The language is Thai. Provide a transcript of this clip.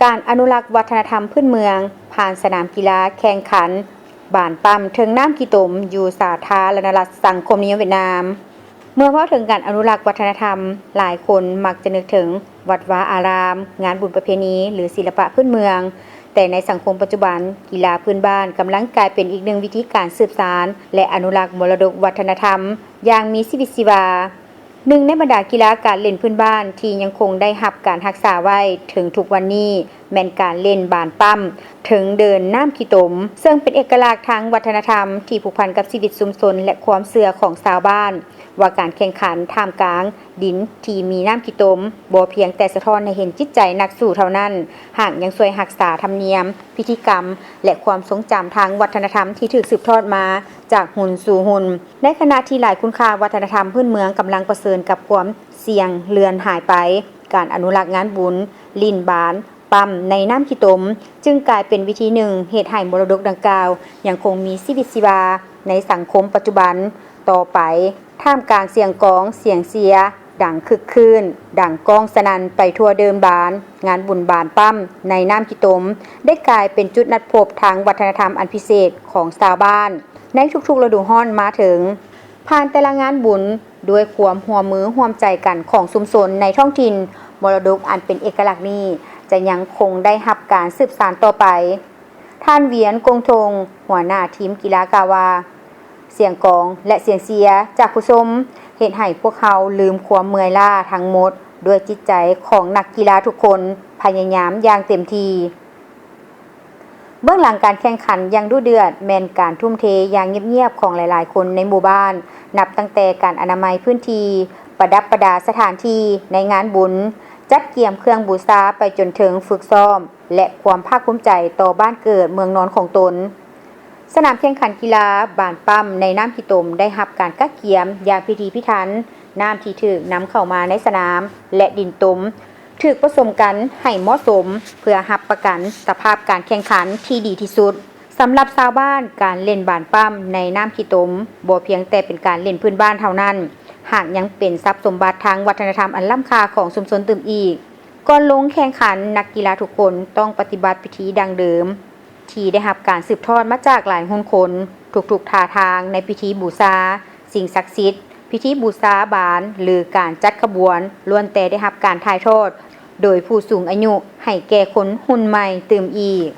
การอนุรักษ์วัฒนธรรมพื้นเมืองผ่านสนามกีฬาแข่งขันบ้านปั๊มเทิงน้ำกีตมอยู่สาธารณรัฐสังคมนิยมเวียดนามเมื่อพูดถึงการอนุรักษ์วัฒนธรรมหลายคนมักจะนึกถึงวัดวาอารามงานบุญประเพณีหรือศิลปะพื้นเมืองแต่ในสังคมปัจจุบันกีฬาพื้นบ้านกำลังกลายเป็นอีกหนึ่งวิธีการสืบสานและอนุรักษ์มรดกวัฒนธรรมอย่างมีชีวิตชีวาหนึ่งในบรรดากีฬาการเล่นพื้นบ้านที่ยังคงได้รับการรักษาไว้ถึงทุกวันนี้แม่นการเล่นบานปั้มถึงเดินน้ำขี้ตมซึ่งเป็นเอกลักษณ์ทางวัฒนธรรมที่ผูกพันกับชีวิตชุมชนและความเชื่อของชาวบ้านว่าการแข่งขันท่ามกลางดินที่มีน้ำขี้ตมบ่เพียงแต่สะท้อนให้เห็นจิตใจนักสู้เท่านั้นหากยังช่วยรักษาธรรมเนียมพิธีกรรมและความทรงจำทางวัฒนธรรมที่ถูกสืบทอดมาจากหุ่นสู่หุ่นในขณะที่หลายคุณค่าวัฒนธรรมพื้นเมืองกำลังประเสริฐกับความเสี่ยงเลือนหายไปการอนุรักษ์งานบุญลิ้นบานปั๊มในน้ำขี้ตมจึงกลายเป็นวิธีหนึ่งเฮ็ดให้มรดกดังกล่าวยังคงมีชีวิตชีวาในสังคมปัจจุบันต่อไปท่ามกลางเสียงกลองเสียงเสียดังคึกคืนดังก้องสนั่นไปทั่วเดินบานงานบุญบานปั๊มในน้ำขี้ตมได้กลายเป็นจุดนัดพบทางวัฒนธรรมอันพิเศษของชาวบ้านในทุกๆฤดูร้อนมาถึงผ่านแต่ละงานบุญด้วยความร่วมมือร่วมใจกันของชุมชนในท้องถิ่นมรดกอันเป็นเอกลักษณ์นี้จะยังคงได้รับการสืบสานต่อไปท่านเวียนกงทงหัวหน้าทีมกีฬากาวาเสียงกลองและเสียงเสียจากผู้ชมเฮ็ดให้พวกเขาลืมความเมื่อยล้าทั้งหมดด้วยจิตใจของนักกีฬาทุกคนพยายามอย่างเต็มที่เบื้องหลังการแข่งขันยังดุเดือดแม่นการทุ่มเทอย่างเงียบๆของหลายๆคนในหมู่บ้านนับตั้งแต่การอนามัยพื้นที่ประดับประดาสถานที่ในงานบุญจัดเกี่ยมเครื่องบูชาไปจนถึงฝึกซ้อมและความภาคภูมิใจต่อบ้านเกิดเมืองนอนของตนสนามแข่งขันกีฬาบ้านปั๊มในน้ำขี้ตมได้รับการกักเกี่ยมอย่างพิธีพิถันน้ำที่ถูกนำเข้ามาในสนามและดินตมถูกผสมกันให้เหมาะสมเพื่อรับประกันสภาพการแข่งขันที่ดีที่สุดสำหรับชาวบ้านการเล่นบ้านปั๊มในน้ำขี้ตมบ่เพียงแต่เป็นการเล่นพื้นบ้านเท่านั้นหากยังเป็นทรัพย์สมบัติทางวัฒนธรรมอันล้ำค่าของชุมชนตื่มอีกก่อนลงแข่งขันนักกีฬาทุกคนต้องปฏิบัติพิธีดังเดิมที่ได้รับการสืบทอดมาจากหลายหนคนทุกๆท่าทางในพิธีบูชาสิ่งศักดิ์สิทธิ์พิธีบูชาบานหรือการจัดขบวนล้วนแต่ได้รับการถ่ายทอดโดยผู้สูงอายุให้แก่คนรุ่นใหม่ตื่มอีก